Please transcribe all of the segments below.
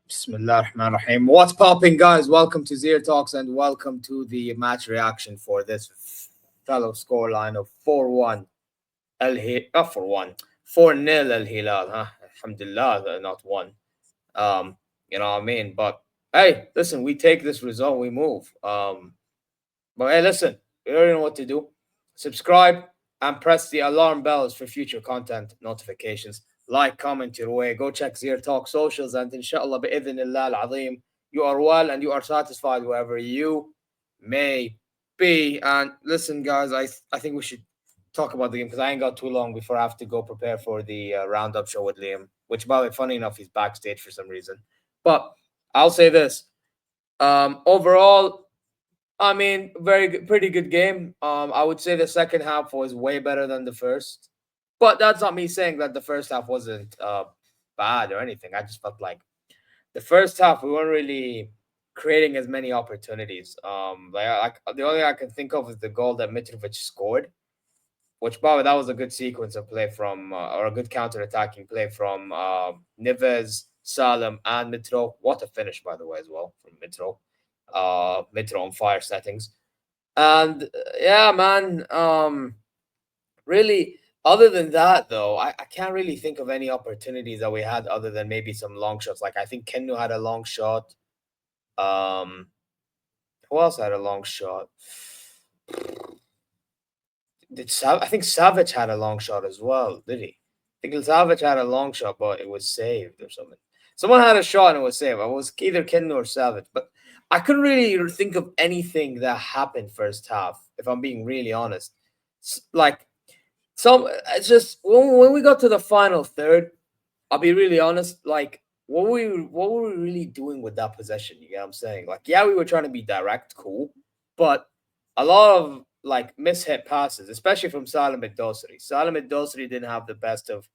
Bismillah ar-Rahman ar-Rahim. What's popping, guys? Welcome to ZeerTalks and welcome to the match reaction for this fellow scoreline of 4-1 4-0 Al Hilal, huh? Alhamdulillah, not one. You know what I mean? But hey, listen, we take this result, we move. But hey, listen, you already know what to do. Subscribe and press the alarm bells for future content notifications. Like, comment your way. Go check ZeerTalk socials, and inshallah, bi'idhnillah al-azim, you are well and you are satisfied wherever you may be. And listen, guys, I think we should talk about the game because I ain't got too long before I have to go prepare for the roundup show with Liam, which, by the way, funny enough, he's backstage for some reason. But I'll say this. Overall, I mean, pretty good game. I would say the second half was way better than the first, but that's not me saying that the first half wasn't bad or anything. I just felt like the first half we weren't really creating as many opportunities. Like the only thing I can think of is the goal that Mitrovic scored, which probably that was a good sequence of play from or a good counter-attacking play from Neves, Salem, and Mitro. What a finish, by the way, as well from Mitro. Mitro on fire settings. And yeah, man, really, other than that, though, I can't really think of any opportunities that we had other than maybe some long shots. Like, I think Kenu had a long shot. Who else had a long shot? I think Savage had a long shot as well, did he? I think Savage had a long shot, but it was saved or something. Someone had a shot and it was saved. It was either Kenu or Savage, but I couldn't really think of anything that happened first half, if I'm being really honest. Like, it's just when we got to the final third, I'll be really honest, like, what were we really doing with that possession? You get what I'm saying? Like, yeah, we were trying to be direct, cool, but a lot of like mishit passes, especially from Salim Al-Dosari. Salim Al-Dosari didn't have the best of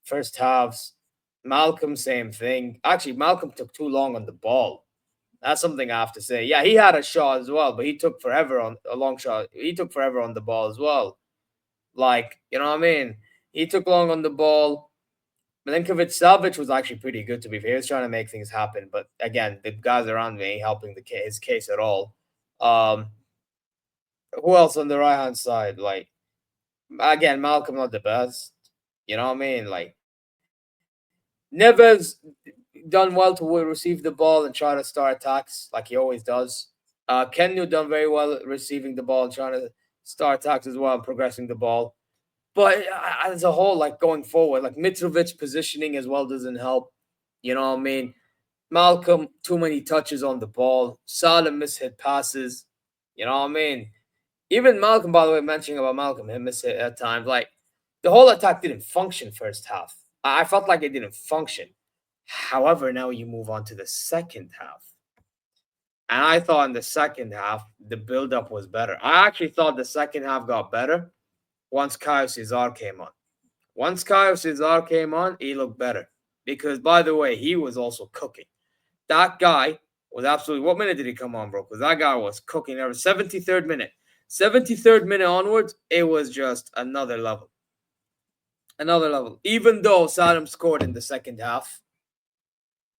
first halves. Malcolm, same thing. Actually, Malcolm took too long on the ball. That's something I have to say. Yeah, he had a shot as well, but he took forever on a long shot. He took forever on the ball as well. Like, you know what I mean? He took long on the ball. Milinkovic Savic was actually pretty good, to be fair. He was trying to make things happen. But again, the guys around me ain't helping his case at all. Who else on the right-hand side? Like, again, Malcolm not the best. You know what I mean? Like, Neves done well to receive the ball and try to start attacks like he always does. Kenu done very well receiving the ball and trying to start attacks as well and progressing the ball. But as a whole, like going forward, like Mitrovic positioning as well doesn't help. You know what I mean? Malcolm, too many touches on the ball. Salim mishit passes. You know what I mean? Even Malcolm, by the way, mentioning about Malcolm, him mishit at times. Like, the whole attack didn't function first half. I felt like it didn't function. However, now you move on to the second half. And I thought in the second half, the build-up was better. I actually thought the second half got better once Caio Cesar came on. Once Caio Cesar came on, he looked better. Because, by the way, he was also cooking. That guy was absolutely... What minute did he come on, bro? Because that guy was cooking. There was 73rd minute. 73rd minute onwards, it was just another level. Another level. Even though Saddam scored in the second half,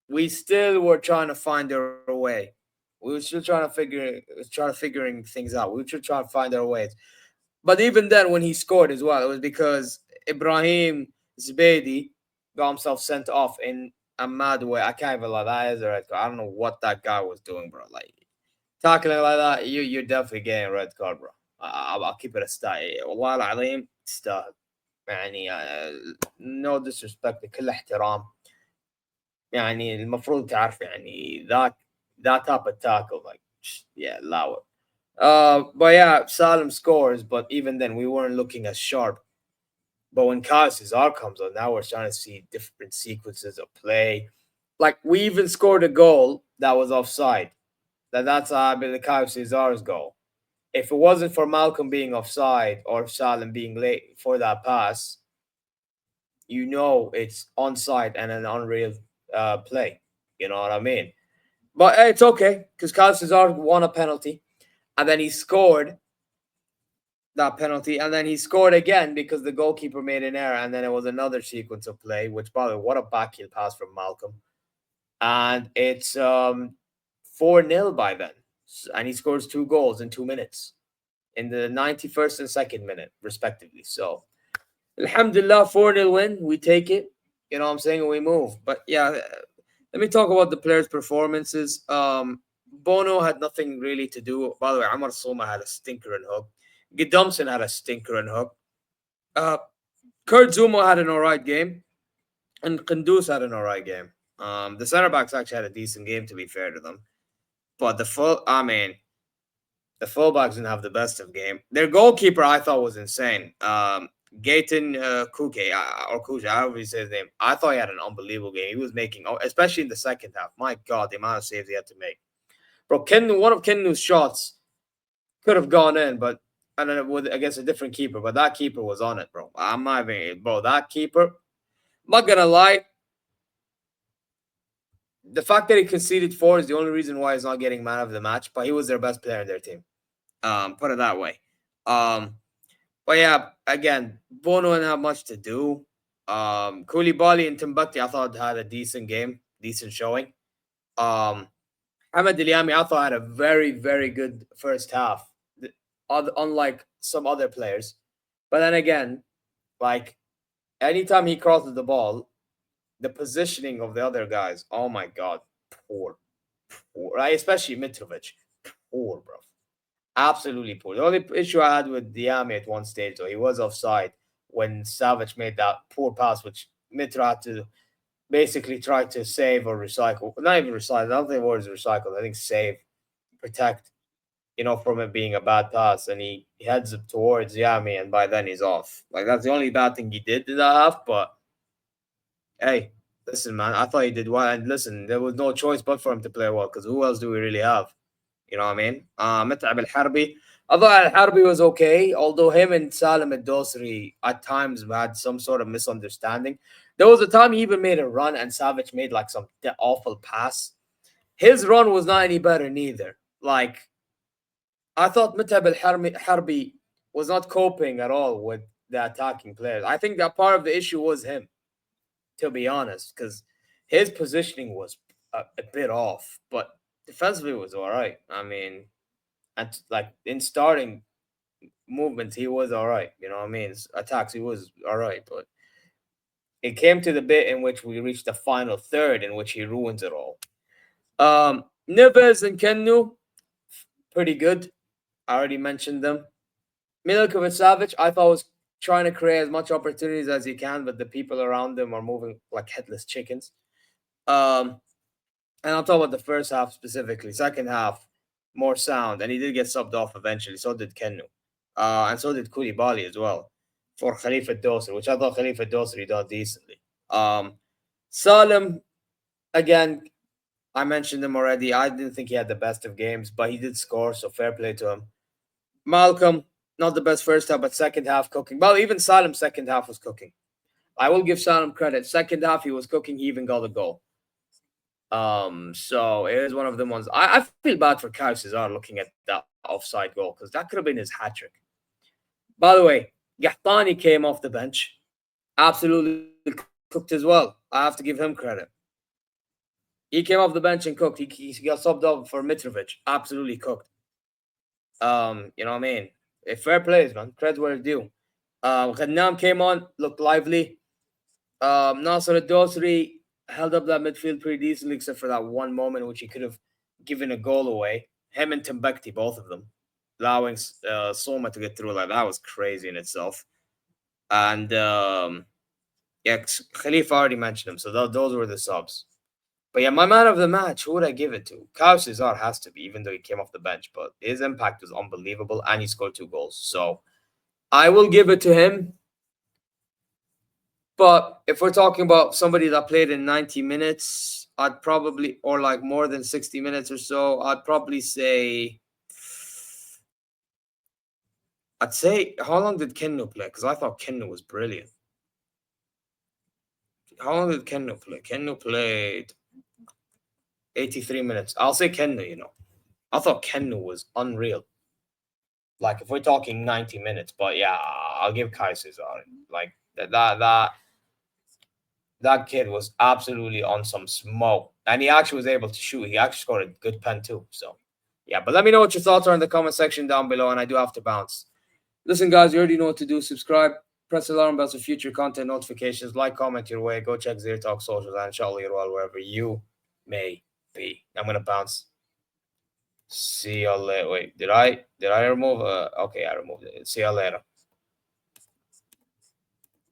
we still were trying to find our way. We were still trying to figuring things out. We were still trying to find our ways. But even then, when he scored as well, it was because Ibrahim Zbedi got himself sent off in a mad way. I can't even lie. That is a red card. I don't know what that guy was doing, bro. Like, tackling like that, you're definitely getting a red card, bro. I'll keep it a stat. والله العظيم تستاهل. يعني no disrespect بكل احترام. يعني المفروض تعرف يعني that type of tackle, like, yeah, allow it. But yeah, Salim scores, but even then we weren't looking as sharp. But when Caio Cesar comes on, now we're starting to see different sequences of play. Like, we even scored a goal that was offside. That's the Caio Cesar's goal. If it wasn't for Malcolm being offside or Salim being late for that pass, you know it's onside and an unreal play. You know what I mean? But it's okay because Caio Cesar won a penalty and then he scored that penalty, and then he scored again because the goalkeeper made an error, and then it was another sequence of play, which, by the way, what a backheel pass from Malcolm. And it's 4-0 by then. And he scores 2 goals in 2 minutes in the 91st and second minute, respectively. So, alhamdulillah, 4-0 win. We take it. You know what I'm saying? We move. But yeah, let me talk about the players' performances. Bono had nothing really to do. By the way, Amar Soma had a stinker and hook. Gidumson had a stinker and hook. Uh, Kurt Zuma had an alright game, and Kunduz had an alright game. The center backs actually had a decent game, to be fair to them. But the fullbacks didn't have the best of game. Their goalkeeper, I thought, was insane. Gaten Kuke, or Kuja, however you say his name. I thought he had an unbelievable game. He was making, especially in the second half. My God, the amount of saves he had to make. Bro, one of Kennu's shots could have gone in, but I don't know, with against a different keeper. But that keeper was on it, bro. I'm not even, bro. That keeper. I'm not gonna lie. The fact that he conceded 4 is the only reason why he's not getting man of the match. But he was their best player in their team. Put it that way. But yeah, again, Bono didn't have much to do. Koulibaly and Timbuktu, I thought had a decent game, decent showing. Ahmed Eliami, I thought had a very, very good first half, unlike some other players. But then again, like anytime he crosses the ball, the positioning of the other guys, oh my god, poor, poor. Right? Especially Mitrovic, poor, bro. Absolutely poor. The only issue I had with Diame at one stage, though, he was offside when Savage made that poor pass, which Mitra had to basically try to save or recycle. Not even recycle. I don't think the word is recycle. I think save, protect, from it being a bad pass. And he heads up towards Yami, and by then he's off. Like, that's the only bad thing he did in that half. But hey, listen, man, I thought he did well. And listen, there was no choice but for him to play well because who else do we really have? You know what I mean? Mit'ab al-Harbi. I thought al-Harbi was okay, although him and Salim al-Dosri at times had some sort of misunderstanding. There was a time he even made a run and Savage made like some awful pass. His run was not any better neither. Like, I thought Mit'ab al-Harbi was not coping at all with the attacking players. I think that part of the issue was him, to be honest, because his positioning was a bit off, but defensively was all right. I mean, and like in starting movements, he was all right. You know what I mean? Attacks, he was all right, but it came to the bit in which we reached the final third, in which he ruins it all. Neves and Kennu, pretty good. I already mentioned them. Milinkovic Savic, I thought was trying to create as much opportunities as he can, but the people around him are moving like headless chickens. And I'm talking about the first half specifically. Second half, more sound, and he did get subbed off eventually. So did Kennu, and so did Koulibaly as well for Khalifa Dosri, which I thought Khalifa Dosri did decently. Salim, again, I mentioned him already. I didn't think he had the best of games, but he did score, so fair play to him. Malcolm, not the best first half, but second half cooking. Well, even Salim's second half was cooking. I will give Salim credit. Second half, he was cooking. He even got a goal. So it is one of the ones. I feel bad for Kyle Cesar looking at that offside goal because that could have been his hat trick. By the way, Gahtani came off the bench, absolutely cooked as well. I have to give him credit. He came off the bench and cooked. He got subbed up for Mitrovic, absolutely cooked. You know what I mean? Fair plays, man. Credit where it's due. Ghannam came on, looked lively. Nasser Dosri held up that midfield pretty decently, except for that one moment in which he could have given a goal away. Him and Timbuktu, both of them, allowing Soma to get through like that was crazy in itself. And yeah, Khalifa already mentioned him, so those were the subs. But yeah, my man of the match, who would I give it to? Kyle Cesar has to be, even though he came off the bench, but his impact was unbelievable, and he scored 2 goals. So I will give it to him. But if we're talking about somebody that played in 90 minutes, I'd probably, or like more than 60 minutes or so, I'd say, how long did Kenno play? Because I thought Kenno was brilliant. How long did Kenno play? Kenno played 83 minutes. I'll say Kenno, I thought Kenno was unreal. Like if we're talking 90 minutes, but yeah, I'll give Kaiser's on it. Like that kid was absolutely on some smoke, and he actually was able to shoot. He actually scored a good pen too. So yeah, but let me know what your thoughts are in the comment section down below, and I do have to bounce. Listen, guys, you already know what to do. Subscribe, press the alarm bells for future content notifications. Like, comment your way. Go check ZeerTalks socials and inshallah you're well wherever you may be. I'm gonna bounce. See you later. Wait, did I remove? Okay, I removed it. See you later.